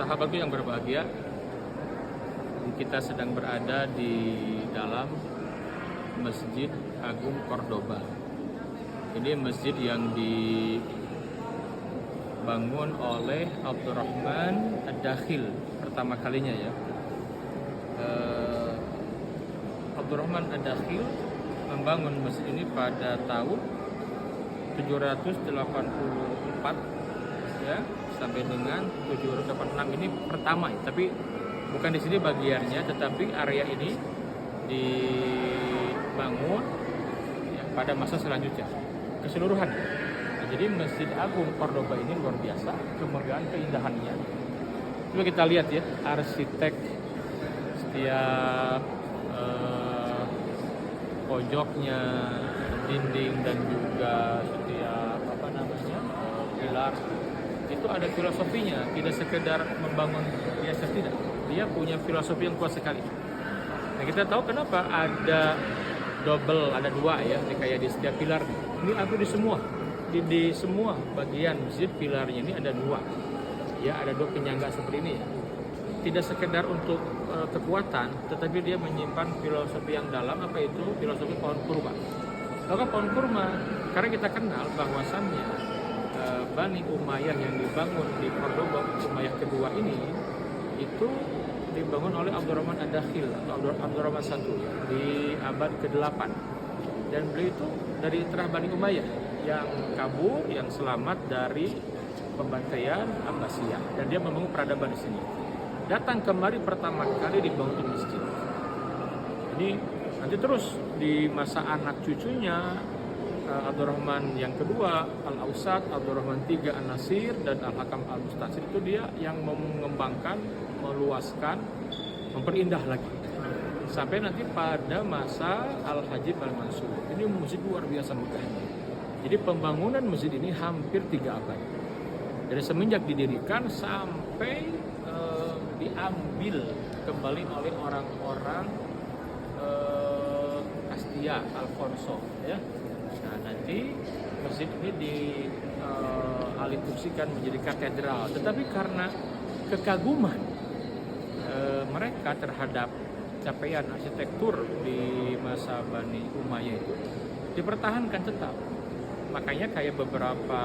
Sahabatku yang berbahagia, kita sedang berada di dalam Masjid Agung Cordoba. Ini masjid yang dibangun oleh Abdurrahman Ad-Dakhil pertama kalinya ya. Abdurrahman Ad-Dakhil membangun masjid ini pada tahun 784 ya, sampai dengan 786. Ini pertama, tapi bukan di sini bagiannya, tetapi area ini dibangun ya, pada masa selanjutnya keseluruhan. Nah, jadi Masjid Agung Cordoba ini luar biasa kemegahan keindahannya. Coba kita lihat ya, arsitek setiap pojoknya, dinding dan juga setiap pilar itu ada filosofinya, tidak sekedar membangun biasa, tidak. Dia punya filosofi yang kuat sekali. Nah, kita tahu kenapa ada double, ada dua ya, kayak di setiap pilar. Ini aku di semua bagian masjid pilarnya ini ada dua. Ya, ada dua penyangga seperti ini ya. Tidak sekedar untuk kekuatan, tetapi dia menyimpan filosofi yang dalam, apa itu? Filosofi pohon kurma. Maka pohon kurma, karena kita kenal bahwasannya Bani Umayyah yang dibangun di Cordoba, Umayyah kedua ini, itu dibangun oleh Abdurrahman Ad-Dakhil atau Abdurrahman I di abad ke-8. Dan beliau itu dari terah Bani Umayyah yang kabur, yang selamat dari pembantaian Abbasiyah, dan dia membangun peradaban di sini. Datang kemari pertama kali dibangun masjid. Ini nanti terus di masa anak cucunya Abdurrahman yang kedua, Al-Ausat, Abdurrahman III An-Nasir, dan Al-Hakam Al-Mustasir, itu dia yang mengembangkan, meluaskan, memperindah lagi. Sampai nanti pada masa Al-Hajib Al-Mansur. Ini masjid luar biasa megahnya. Jadi pembangunan masjid ini hampir 3 abad. Dari semenjak didirikan sampai diambil kembali oleh orang-orang Kastia, Alfonso ya. Nah, nanti masjid ini dialihfungsikan menjadi katedral. Tetapi karena kekaguman mereka terhadap capaian arsitektur di masa Bani Umayyah itu dipertahankan tetap. Makanya kayak beberapa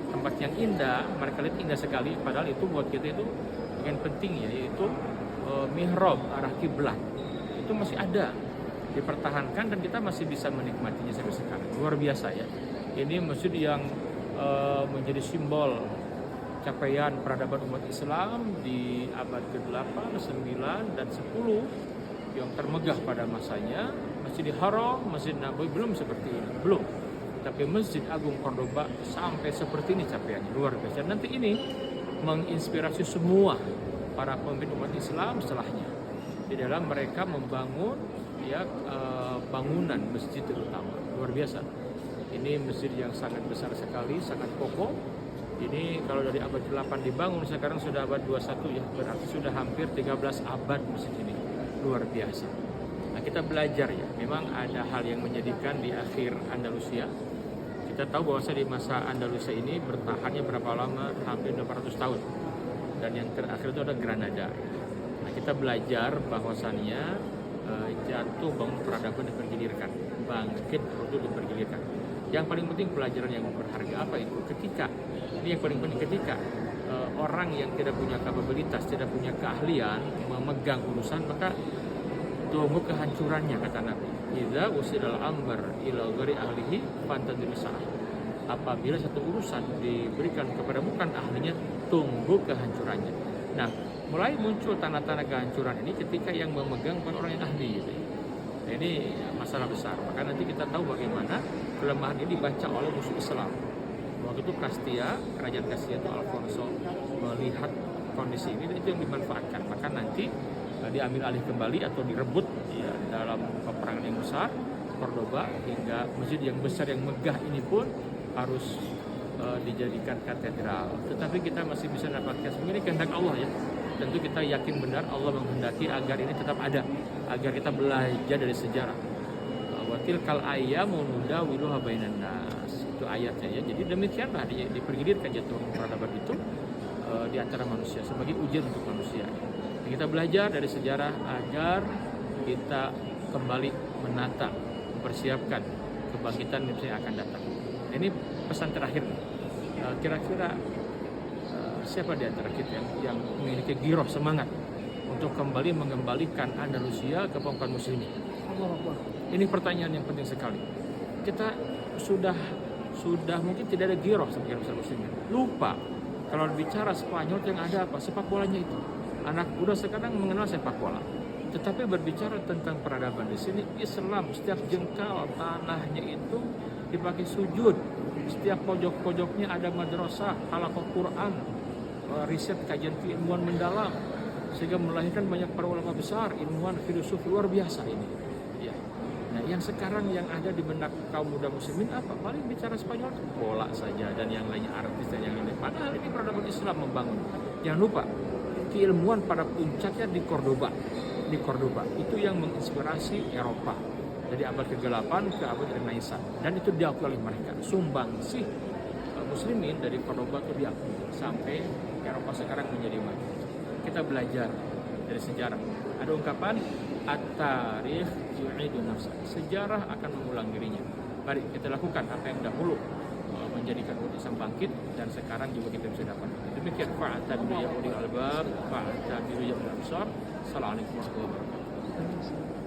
tempat yang indah, mereka lihat indah sekali, padahal itu buat kita itu yang penting ya, yaitu mihrab arah kiblat. Itu masih ada, dipertahankan, dan kita masih bisa menikmatinya sampai sekarang. Luar biasa ya. Ini masjid yang menjadi simbol capaian peradaban umat Islam di abad ke-8, 9, dan 10 yang termegah pada masanya. Masjidil Haram, Masjid Nabawi belum seperti ini, belum. Tapi Masjid Agung Cordoba sampai seperti ini capaiannya, luar biasa. Nanti ini menginspirasi semua para pemimpin umat Islam setelahnya di dalam mereka membangun ya bangunan masjid terutama, luar biasa. Ini masjid yang sangat besar sekali, sangat kokoh. Ini kalau dari abad 8 dibangun, sekarang sudah abad 21 ya, berarti sudah hampir 13 abad masjid ini, luar biasa. Nah, kita belajar ya, memang ada hal yang menyedihkan di akhir Andalusia. Kita tahu bahwa di masa Andalusia ini bertahannya berapa lama? Hampir 800 tahun. Dan yang terakhir itu ada Granada. Nah, kita belajar bahwasannya jatuh bangun peradaban dipergilirkan, bangkit untuk dipergilirkan. Yang paling penting pelajaran yang berharga apa itu? Ini yang paling penting ketika orang yang tidak punya kapabilitas, tidak punya keahlian memegang urusan, maka tunggu kehancurannya, kata Nabi. Idza usidal amr ila ghairi ahlihi fantadil sa'ah. Apabila satu urusan diberikan kepada bukan ahlinya, tunggu kehancurannya. Nah, mulai muncul tanda-tanda kehancuran ini ketika yang memegang bukan orang yang ahli gitu. Nah, ini masalah besar. Maka nanti kita tahu bagaimana kelemahan ini dibaca oleh musuh Islam. Waktu itu Kastia, kerajaan Kastia itu Alfonso melihat kondisi ini, dan itu yang dimanfaatkan. Maka nanti diambil alih kembali atau direbut ya, dalam peperangan yang besar Cordoba, hingga masjid yang besar yang megah ini pun harus dijadikan katedral. Tetapi kita masih bisa dapatkan, sebenarnya kehendak Allah ya. Tentu kita yakin benar Allah menghendaki agar ini tetap ada, agar kita belajar dari sejarah. Wa tilkal ayyamu nudawiluha bainan nas. Itu ayatnya ya. Jadi demikianlah dipergilirkan jatuh peradaban itu di antara manusia sebagai ujian untuk manusia. Kita belajar dari sejarah agar kita kembali menata, mempersiapkan kebangkitan yang akan datang. Ini pesan terakhir. Kira-kira siapa di antara kita yang memiliki giroh semangat untuk kembali mengembalikan Andalusia ke kaum muslimin? Ini pertanyaan yang penting sekali. Kita sudah mungkin tidak ada giroh sebagai muslimin. Lupa kalau bicara Spanyol yang ada apa? Sepak bolanya itu. Anak muda sekarang mengenal sepak bola. Tetapi berbicara tentang peradaban di sini, Islam setiap jengkal tanahnya itu dipakai sujud. Setiap pojok-pojoknya ada madrasah, halaqah Quran, riset kajian keilmuan mendalam, sehingga melahirkan banyak para ulama besar, ilmuwan, filosof luar biasa ini. Ya. Nah, yang sekarang yang ada di benak kaum muda muslimin apa? Paling bicara Spanyol, bola saja dan yang lainnya, artis dan yang lainnya. Padahal ini peradaban Islam membangun. Jangan lupa, keilmuan pada puncaknya di Cordoba. Di Cordoba itu yang menginspirasi Eropa dari abad ke-8 ke abad Renaissance, dan itu diakui oleh mereka. Sumbangsih muslimin dari Cordoba itu diakui sampai Eropa sekarang menjadi maju. Kita belajar dari sejarah. Ada ungkapan at-tarikh yu'idu nafsa. Sejarah akan mengulang dirinya. Mari kita lakukan apa yang dahulu menjadikan umat Islam bangkit, dan sekarang juga kita bisa dapat. Demikian fa'tabiru ya ulil albab, fa'tabiru ya ulil absar. Assalamualaikum warahmatullahi wabarakatuh.